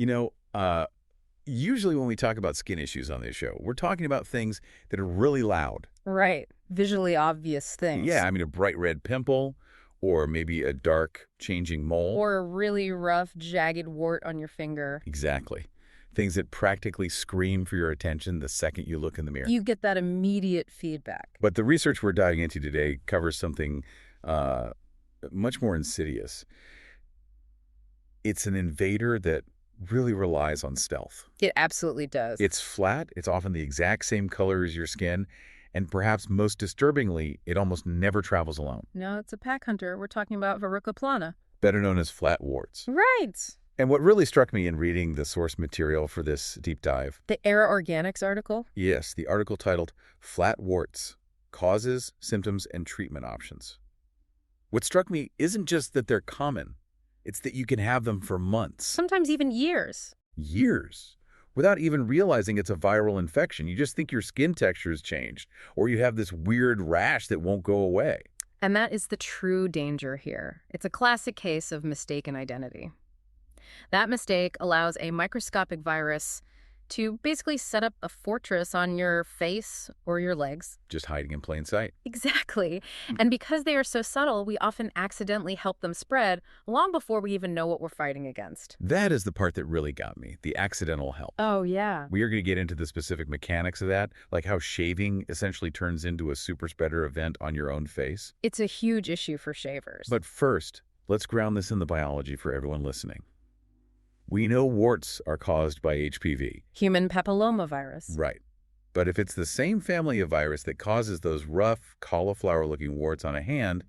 You know, uh, Usually when we talk about skin issues on this show, we're talking about things that are really loud. Right. Visually obvious Yeah, things. I mean, a bright red pimple or maybe a dark changing mole. Or a really rough, jagged wart on your finger. Exactly. Things that practically scream for your attention the second you look in the mirror. You get that immediate feedback. But the research we're diving into today covers something uh, much more insidious. It's an invader that really relies on stealth. It absolutely does. It's flat, it's often the exact same color as your skin, and perhaps most disturbingly, it almost never travels alone. No, it's a pack hunter. We're talking about Verruca plana. Better known as flat warts. Right. And what really struck me in reading the source material for this deep dive, The Era Organics article? yes, the article titled Flat Warts, Causes, Symptoms, and Treatment Options. What struck me isn't just that they're common, it's that you can have them for months, Sometimes even years. years, without even realizing it's a viral infection. You just think your skin texture has changed, or you have this weird rash that won't go away. And that is the true danger here. It's a classic case of mistaken identity. That mistake allows a microscopic virus to basically set up a fortress on your face or your legs. Just hiding in plain sight. Exactly. And because they are so subtle, we often accidentally help them spread long before we even know what we're fighting against. That is the part that really got me, the accidental help. Oh, yeah. We are going to get into the specific mechanics of that, like how shaving essentially turns into a super spreader event on your own face. It's a huge issue for shavers. But first, let's ground this in the biology for everyone listening. We know warts are caused by HPV. Human papillomavirus. Right. But if it's the same family of virus that causes those rough, cauliflower-looking warts on a hand,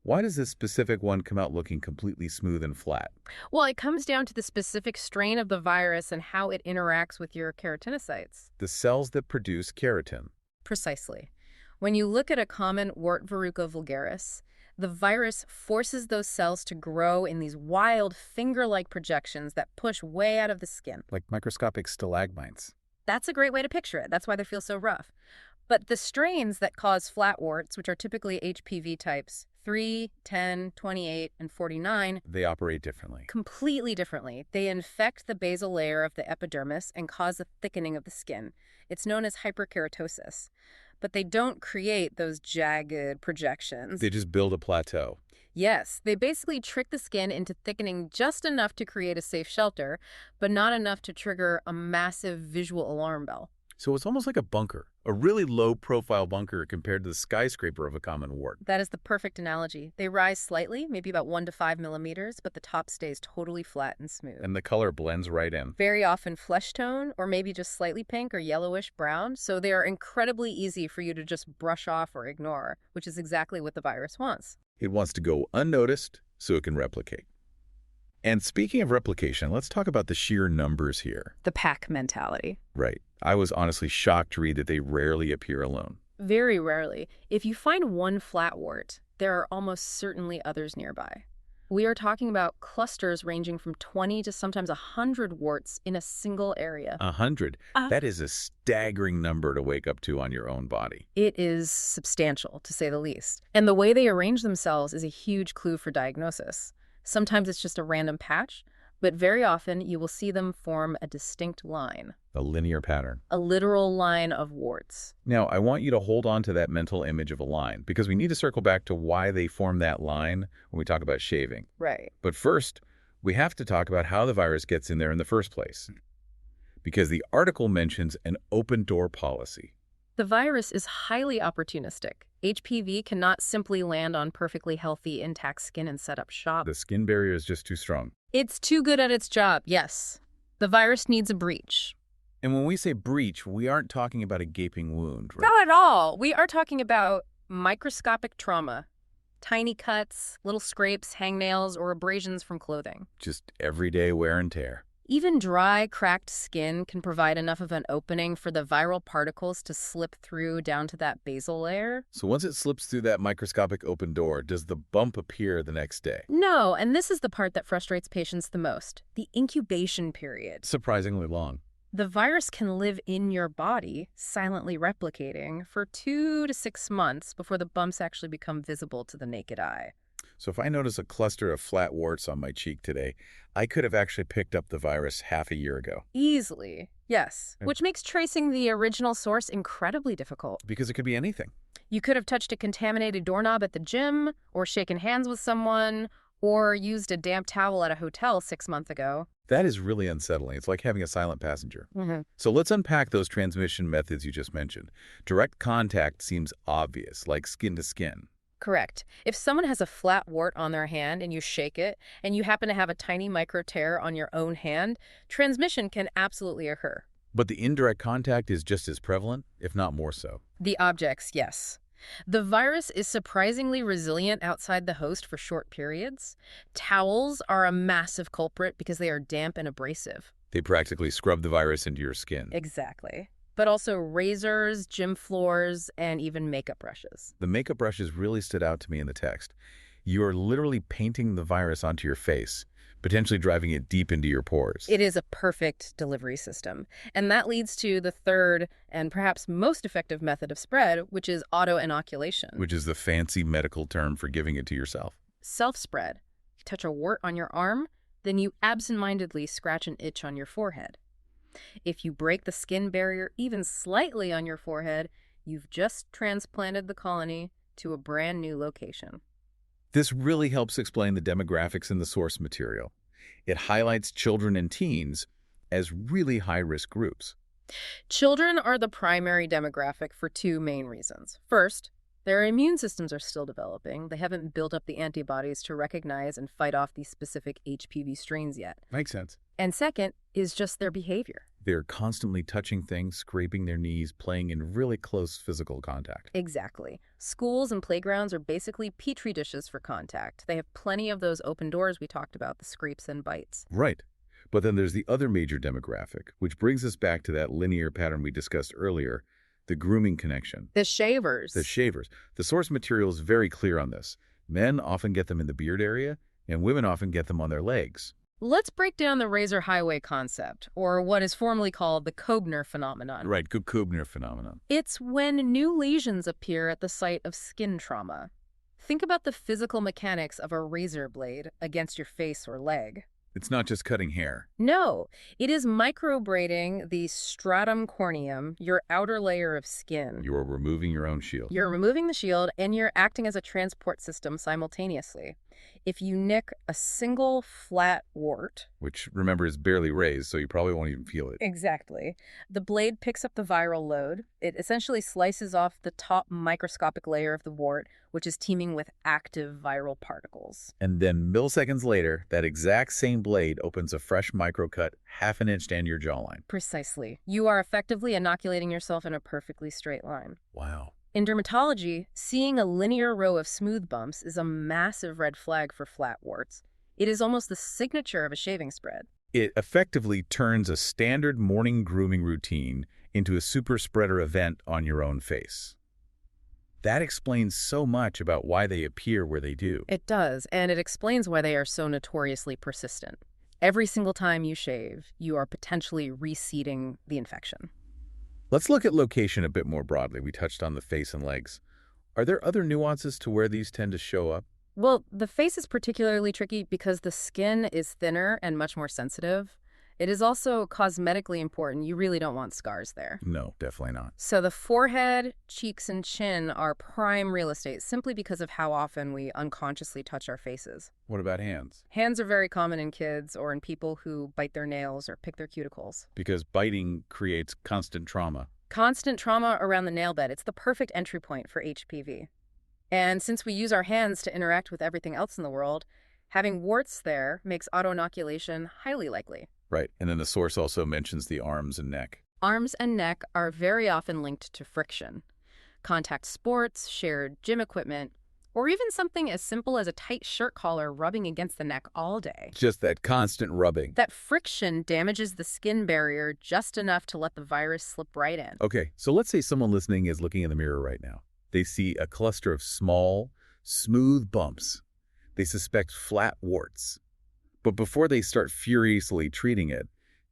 why does this specific one come out looking completely smooth and flat? Well, it comes down to the specific strain of the virus and how it interacts with your keratinocytes. The cells that produce keratin. Precisely. When you look at a common wart Verruca vulgaris, the virus forces those cells to grow in these wild finger-like projections that push way out of the skin. Like microscopic stalagmites. That's a great way to picture it. That's why they feel so rough. But the strains that cause flat warts, which are typically HPV types 3, 10, 28, and 49, They operate differently. completely differently. They infect the basal layer of the epidermis and cause a thickening of the skin. It's known as hyperkeratosis. But they don't create those jagged projections. They just build a plateau. Yes, they basically trick the skin into thickening just enough to create a safe shelter, but not enough to trigger a massive visual alarm bell. So it's almost like a bunker, a really low-profile bunker compared to the skyscraper of a common wart. That is the perfect analogy. They rise slightly, maybe about 1 to 5 millimeters, but the top stays totally flat and smooth. And the color blends right in. Very often flesh tone, or maybe just slightly pink or yellowish brown, so they are incredibly easy for you to just brush off or ignore, which is exactly what the virus wants. It wants to go unnoticed so it can replicate. And speaking of replication, let's talk about the sheer numbers here. The pack mentality. Right. I was honestly shocked to read that they rarely appear alone. Very rarely. If you find one flat wart, there are almost certainly others nearby. We are talking about clusters ranging from 20 to sometimes 100 warts in a single area. 100. That is a staggering number to wake up to on your own body. It is substantial, to say the least. And the way they arrange themselves is a huge clue for diagnosis. Sometimes it's just a random patch, but very often you will see them form a distinct line. A linear pattern. A literal line of warts. Now, I want you to hold on to that mental image of a line, because we need to circle back to why they form that line when we talk about shaving. Right. But first, we have to talk about how the virus gets in there in the first place. Because the article mentions an open-door policy. The virus is highly opportunistic. HPV cannot simply land on perfectly healthy, intact skin and set up shop. The skin barrier is just too strong. It's too good at its job, yes. The virus needs a breach. And when we say breach, we aren't talking about a gaping wound, right? Not at all. We are talking about microscopic trauma. Tiny cuts, little scrapes, hangnails, or abrasions from clothing. Just everyday wear and tear. Even dry, cracked skin can provide enough of an opening for the viral particles to slip through down to that basal layer. So once it slips through that microscopic open door, does the bump appear the next day? No, and this is the part that frustrates patients the most, the incubation period. Surprisingly long. The virus can live in your body, silently replicating, for 2 to 6 months before the bumps actually become visible to the naked eye. So if I notice a cluster of flat warts on my cheek today, I could have actually picked up the virus half a year ago. Easily, yes, Okay. which makes tracing the original source incredibly difficult. Because it could be anything. You could have touched a contaminated doorknob at the gym, or shaken hands with someone, or used a damp towel at a hotel 6 months ago. That is really unsettling. It's like having a silent passenger. Mm-hmm. So let's unpack those transmission methods you just mentioned. Direct contact seems obvious, like skin to skin. Correct. If someone has a flat wart on their hand and you shake it, and you happen to have a tiny micro tear on your own hand, transmission can absolutely occur. But the indirect contact is just as prevalent, if not more so. The objects, yes. The virus is surprisingly resilient outside the host for short periods. Towels are a massive culprit because they are damp and abrasive. They practically scrub the virus into your skin. Exactly. But also razors, gym floors, and even makeup brushes. The makeup brushes really stood out to me in the text. You are literally painting the virus onto your face, potentially driving it deep into your pores. It is a perfect delivery system. And that leads to the third and perhaps most effective method of spread, which is auto-inoculation. Which is the fancy medical term for giving it to yourself. Self-spread. You touch a wart on your arm, then you absentmindedly scratch an itch on your forehead. If you break the skin barrier even slightly on your forehead, you've just transplanted the colony to a brand new location. This really helps explain the demographics in the source material. It highlights children and teens as really high-risk groups. Children are the primary demographic for two main reasons. First, their immune systems are still developing. They haven't built up the antibodies to recognize and fight off these specific HPV strains yet. Makes sense. And second is just their behavior. They're constantly touching things, scraping their knees, playing in really close physical contact. Exactly. Schools and playgrounds are basically petri dishes for contact. They have plenty of those open doors we talked about, the scrapes and bites. Right. But then there's the other major demographic, which brings us back to that linear pattern we discussed earlier, the grooming connection. The shavers. The shavers. The source material is very clear on this. Men often get them in the beard area, and women often get them on their legs. Let's break down the razor highway concept, or what is formally called the Koebner phenomenon. Right, good Koebner phenomenon. It's when new lesions appear at the site of skin trauma. Think about the physical mechanics of a razor blade against your face or leg. It's not just cutting hair. No, it is microbraiding the stratum corneum, your outer layer of skin. You are removing your own shield. You're removing the shield, and you're acting as a transport system simultaneously. If you nick a single flat wart, Which, remember, is barely raised, so you probably won't even feel it. exactly, the blade picks up the viral load. It essentially slices off the top microscopic layer of the wart, which is teeming with active viral particles. And then milliseconds later, that exact same blade opens a fresh microcut half an inch down your jawline. Precisely. You are effectively inoculating yourself in a perfectly straight line. Wow. In dermatology, seeing a linear row of smooth bumps is a massive red flag for flat warts. It is almost the signature of a shaving spread. It effectively turns a standard morning grooming routine into a super spreader event on your own face. That explains so much about why they appear where they do. It does, and it explains why they are so notoriously persistent. Every single time you shave, you are potentially reseeding the infection. Let's look at location a bit more broadly. We touched on the face and legs. Are there other nuances to where these tend to show up? Well, the face is particularly tricky because the skin is thinner and much more sensitive. It is also cosmetically important. You really don't want scars there. No, definitely not. So the forehead, cheeks, and chin are prime real estate simply because of how often we unconsciously touch our faces. What about hands? Hands are very common in kids or in people who bite their nails or pick their cuticles. Because biting creates constant trauma. Constant trauma around the nail bed. It's the perfect entry point for HPV. And since we use our hands to interact with everything else in the world, having warts there makes auto-inoculation highly likely. Right, and then the source also mentions the arms and neck. Arms and neck are very often linked to friction. Contact sports, shared gym equipment, or even something as simple as a tight shirt collar rubbing against the neck all day. Just that constant rubbing. That friction damages the skin barrier just enough to let the virus slip right in. Okay, so let's say someone listening is looking in the mirror right now. They see a cluster of small, smooth bumps. They suspect flat warts. But before they start furiously treating it,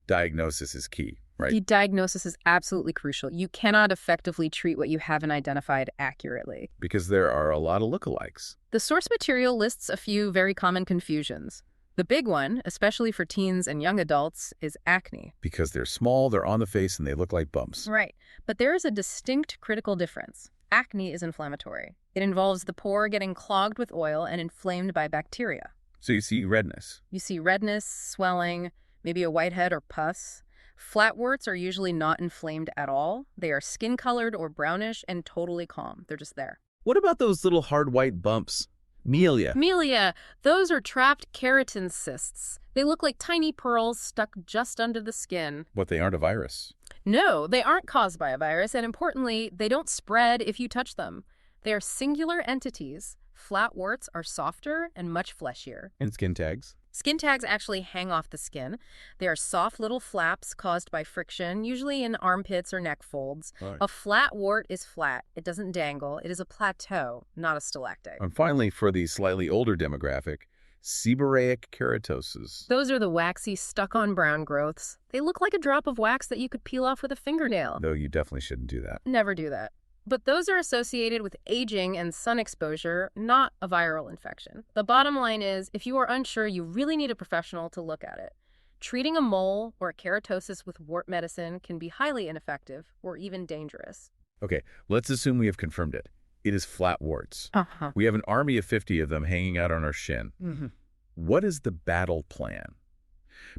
diagnosis is key. Right. The diagnosis is absolutely crucial. You cannot effectively treat what you haven't identified accurately. Because there are a lot of lookalikes. The source material lists a few very common confusions. The big one, especially for teens and young adults, is acne. Because they're small, they're on the face, and they look like bumps. Right. But there is a distinct critical difference. Acne is inflammatory. It involves the pore getting clogged with oil and inflamed by bacteria. So you see redness. You see redness, swelling, maybe a whitehead or pus. Flat warts are usually not inflamed at all. They are skin-colored or brownish and totally calm. They're just there. What about those little hard white bumps? Melia. Melia, those are trapped keratin cysts. They look like tiny pearls stuck just under the skin. But they aren't a virus. No, they aren't caused by a virus, and importantly, they don't spread if you touch them. They are singular entities. Flat warts are softer and much fleshier. And skin tags. Skin tags actually hang off the skin. They are soft little flaps caused by friction, usually in armpits or neck folds. Right. A flat wart is flat. It doesn't dangle. It is a plateau, not a stalactite. And finally, for the slightly older demographic, seborrheic keratosis. Those are the waxy, stuck-on brown growths. They look like a drop of wax that you could peel off with a fingernail. Though you definitely shouldn't do that. Never do that. But those are associated with aging and sun exposure, not a viral infection. The bottom line is, if you are unsure, you really need a professional to look at it. Treating a mole or a keratosis with wart medicine can be highly ineffective or even dangerous. Okay, let's assume we have confirmed it. It is flat warts. Uh-huh. We have an army of 50 of them hanging out on our shin. Mm-hmm. What is the battle plan?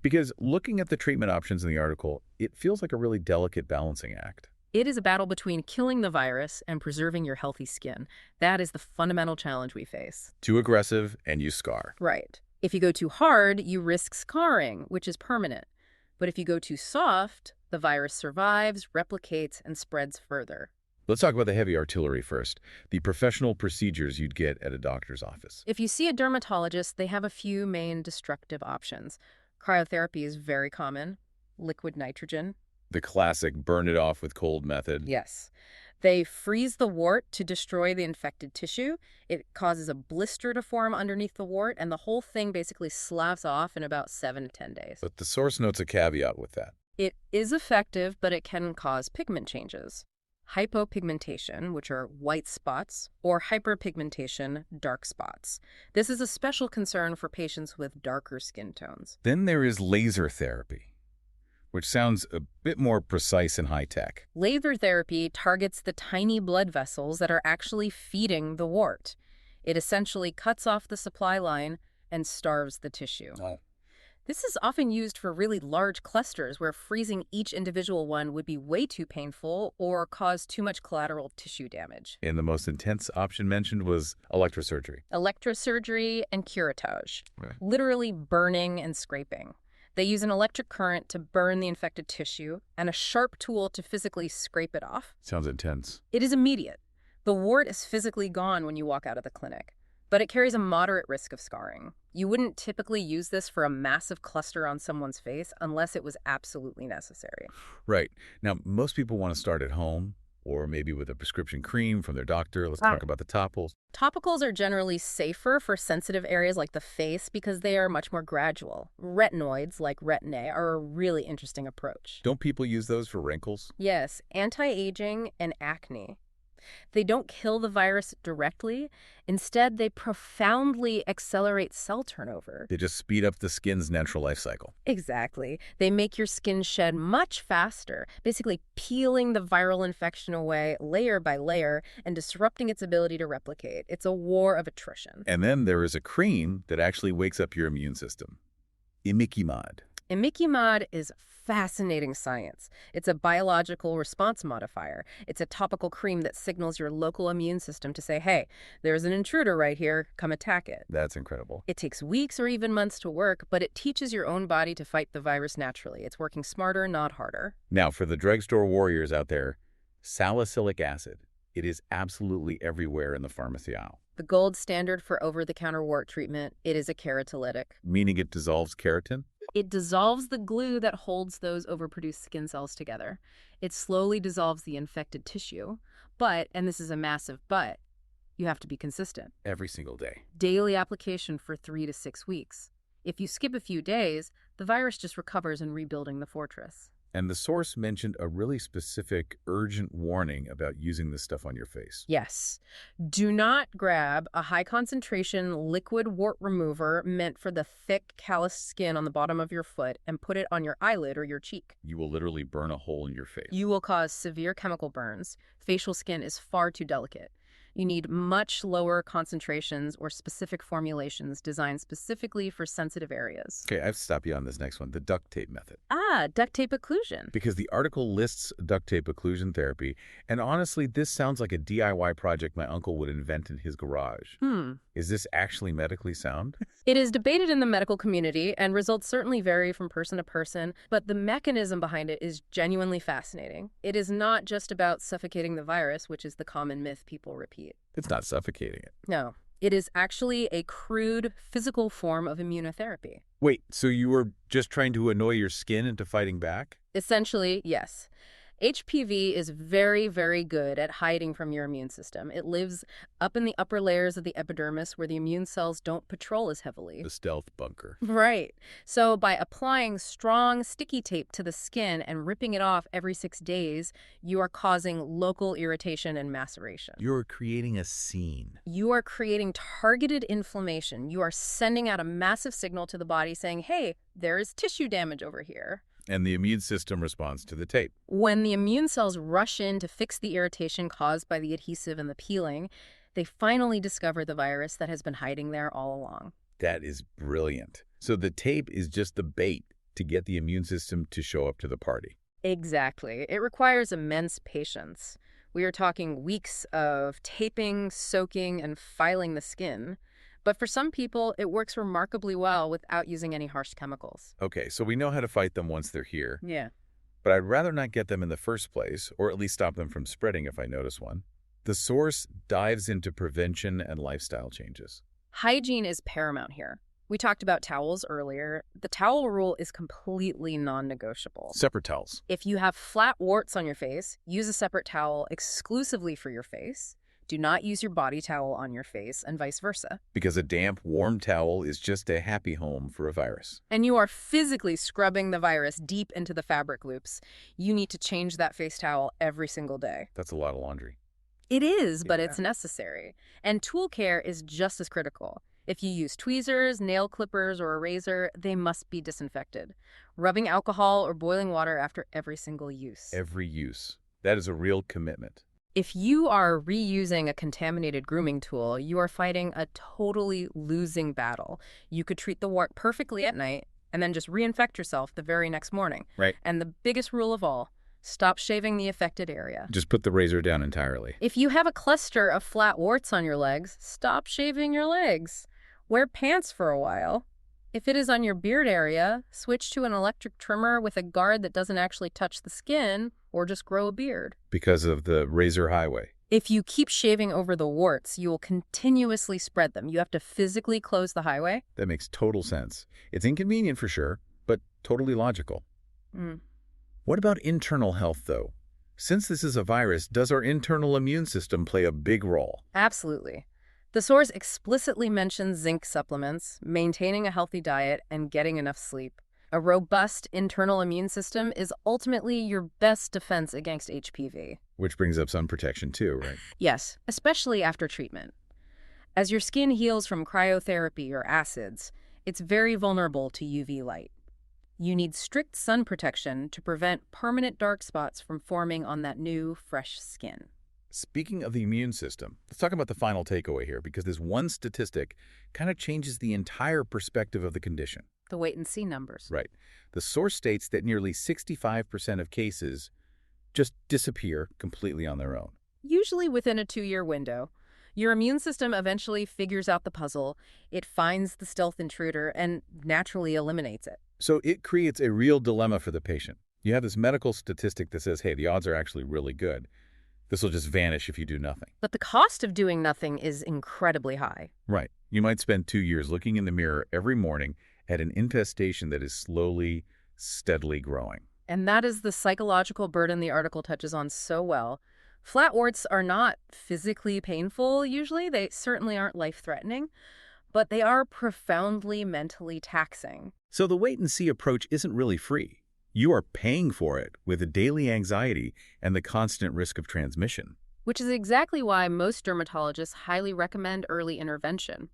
Because looking at the treatment options in the article, it feels like a really delicate balancing act. It is a battle between killing the virus and preserving your healthy skin. That is the fundamental challenge we face. Too aggressive and you scar. Right. If you go too hard, you risk scarring, which is permanent. But if you go too soft, the virus survives, replicates, and spreads further. Let's talk about the heavy artillery first, the professional procedures you'd get at a doctor's office. If you see a dermatologist, they have a few main destructive options. Cryotherapy is very common. Liquid nitrogen. The classic burn it off with cold method. Yes. They freeze the wart to destroy the infected tissue. It causes a blister to form underneath the wart, and the whole thing basically sloughs off in about 7 to 10 days. But the source notes a caveat with that. It is effective, but it can cause pigment changes. Hypopigmentation, which are white spots, or hyperpigmentation, dark spots. This is a special concern for patients with darker skin tones. Then there is laser therapy, which sounds a bit more precise and high-tech. Laser therapy targets the tiny blood vessels that are actually feeding the wart. It essentially cuts off the supply line and starves the tissue. Oh. This is often used for really large clusters where freezing each individual one would be way too painful or cause too much collateral tissue damage. And the most intense option mentioned was electrosurgery. Electrosurgery and curettage, Right. literally burning and scraping. They use an electric current to burn the infected tissue and a sharp tool to physically scrape it off. Sounds intense. It is immediate. The wart is physically gone when you walk out of the clinic, but it carries a moderate risk of scarring. You wouldn't typically use this for a massive cluster on someone's face unless it was absolutely necessary. Right. Now, most people want to start at home or maybe with a prescription cream from their doctor. Let's talk about the topicals. Topicals are generally safer for sensitive areas like the face because they are much more gradual. Retinoids, like Retin-A, are a really interesting approach. Don't people use those for wrinkles? Yes, anti-aging and acne. They don't kill the virus directly. Instead, they profoundly accelerate cell turnover. They just speed up the skin's natural life cycle. Exactly. They make your skin shed much faster, basically peeling the viral infection away layer by layer and disrupting its ability to replicate. It's a war of attrition. And then there is a cream that actually wakes up your immune system. Imiquimod. Imiquimod is fascinating science. It's a biological response modifier. It's a topical cream that signals your local immune system to say, hey, there's an intruder right here, come attack it. That's incredible. It takes weeks or even months to work, but it teaches your own body to fight the virus naturally. It's working smarter, not harder. Now, for the drugstore warriors out there, salicylic acid. It is absolutely everywhere in the pharmacy aisle. The gold standard for over-the-counter wart treatment, it is a keratolytic. Meaning it dissolves keratin? It dissolves the glue that holds those overproduced skin cells together. It slowly dissolves the infected tissue. But, and this is a massive but, you have to be consistent. Every single day. Daily application for 3 to 6 weeks. If you skip a few days, the virus just recovers in rebuilding the fortress. And the source mentioned a really specific, urgent warning about using this stuff on your face. Yes. Do not grab a high-concentration liquid wart remover meant for the thick, calloused skin on the bottom of your foot and put it on your eyelid or your cheek. You will literally burn a hole in your face. You will cause severe chemical burns. Facial skin is far too delicate. You need much lower concentrations or specific formulations designed specifically for sensitive areas. Okay, I have to stop you on this next one, the duct tape method. Duct tape occlusion. Because the article lists duct tape occlusion therapy, and honestly, this sounds like a DIY project my uncle would invent in his garage. Is this actually medically sound? It is debated in the medical community, and results certainly vary from person to person, but the mechanism behind it is genuinely fascinating. It is not just about suffocating the virus, which is the common myth people repeat. It's not suffocating it. No, it is actually a crude, physical form of immunotherapy. Wait, so you were just trying to annoy your skin into fighting back? Essentially, yes. HPV is very, very good at hiding from your immune system. It lives up in the upper layers of the epidermis where the immune cells don't patrol as heavily. The stealth bunker. Right. So by applying strong, sticky tape to the skin and ripping it off every 6 days, you are causing local irritation and maceration. You're creating a scene. You are creating targeted inflammation. You are sending out a massive signal to the body saying, hey, there is tissue damage over here. And the immune system responds to the tape. When the immune cells rush in to fix the irritation caused by the adhesive and the peeling, they finally discover the virus that has been hiding there all along. That is brilliant. So the tape is just the bait to get the immune system to show up to the party. Exactly. It requires immense patience. We are talking weeks of taping, soaking, and filing the skin. But for some people, it works remarkably well without using any harsh chemicals. Okay, so we know how to fight them once they're here. Yeah. But I'd rather not get them in the first place, or at least stop them from spreading if I notice one. The source dives into prevention and lifestyle changes. Hygiene is paramount here. We talked about towels earlier. The towel rule is completely non-negotiable. Separate towels. If you have flat warts on your face, use a separate towel exclusively for your face. Do not use your body towel on your face, and vice versa. Because a damp, warm towel is just a happy home for a virus. And you are physically scrubbing the virus deep into the fabric loops. You need to change that face towel every single day. That's a lot of laundry. It is, but Yeah. it's necessary. And tool care is just as critical. If you use tweezers, nail clippers, or a razor, they must be disinfected. Rubbing alcohol or boiling water after every single use. Every use. That is a real commitment. If you are reusing a contaminated grooming tool, you are fighting a totally losing battle. You could treat the wart perfectly at night and then just reinfect yourself the very next morning. Right. And the biggest rule of all, stop shaving the affected area. Just put the razor down entirely. If you have a cluster of flat warts on your legs, stop shaving your legs. Wear pants for a while. If it is on your beard area, switch to an electric trimmer with a guard that doesn't actually touch the skin, or just grow a beard. Because of the razor highway. If you keep shaving over the warts, you will continuously spread them. You have to physically close the highway. That makes total sense. It's inconvenient for sure, but totally logical. What about internal health, though? Since this is a virus, does our internal immune system play a big role? Absolutely. The source explicitly mentions zinc supplements, maintaining a healthy diet, and getting enough sleep. A robust internal immune system is ultimately your best defense against HPV. Which brings up sun protection too, right? Yes, especially after treatment. As your skin heals from cryotherapy or acids, it's very vulnerable to UV light. You need strict sun protection to prevent permanent dark spots from forming on that new, fresh skin. Speaking of the immune system, let's talk about the final takeaway here, because this one statistic kind of changes the entire perspective of the condition. The wait-and-see numbers. Right. The source states that nearly 65% of cases just disappear completely on their own. Usually within a 2-year window. Your immune system eventually figures out the puzzle, it finds the stealth intruder, and naturally eliminates it. So it creates a real dilemma for the patient. You have this medical statistic that says, hey, the odds are actually really good. This will just vanish if you do nothing. But the cost of doing nothing is incredibly high. Right. You might spend 2 years looking in the mirror every morning at an infestation that is slowly, steadily growing. And that is the psychological burden the article touches on so well. Flat warts are not physically painful usually. They certainly aren't life-threatening, but they are profoundly mentally taxing. So the wait-and-see approach isn't really free. You are paying for it with the daily anxiety and the constant risk of transmission. Which is exactly why most dermatologists highly recommend early intervention.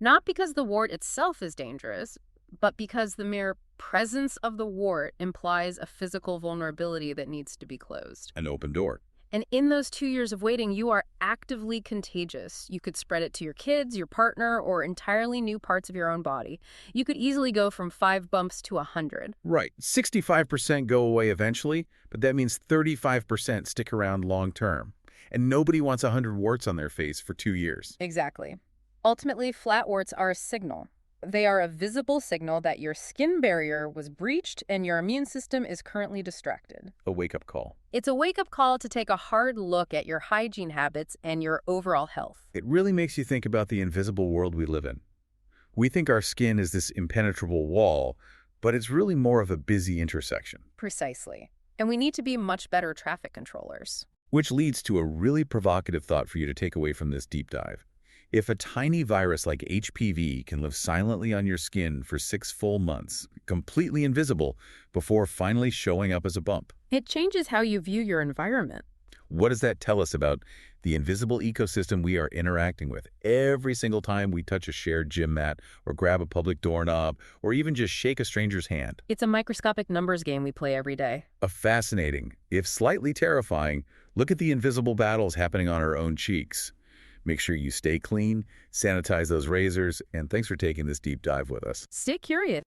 Not because the wart itself is dangerous, but because the mere presence of the wart implies a physical vulnerability that needs to be closed. An open door. And in those 2 years of waiting, you are actively contagious. You could spread it to your kids, your partner, or entirely new parts of your own body. You could easily go from 5 bumps to 100. Right. 65% go away eventually, but that means 35% stick around long term. And nobody wants 100 warts on their face for 2 years. Exactly. Ultimately, flat warts are a signal. They are a visible signal that your skin barrier was breached and your immune system is currently distracted. A wake-up call. It's a wake-up call to take a hard look at your hygiene habits and your overall health. It really makes you think about the invisible world we live in. We think our skin is this impenetrable wall, but it's really more of a busy intersection. Precisely. And we need to be much better traffic controllers. Which leads to a really provocative thought for you to take away from this deep dive. If a tiny virus like HPV can live silently on your skin for 6 full months, completely invisible, before finally showing up as a bump, It changes how you view your environment. what does that tell us about the invisible ecosystem we are interacting with every single time we touch a shared gym mat or grab a public doorknob or even just shake a stranger's hand? It's a microscopic numbers game we play every day. A fascinating, if slightly terrifying, look at the invisible battles happening on our own cheeks. Make sure you stay clean, sanitize those razors, and thanks for taking this deep dive with us. Stay curious.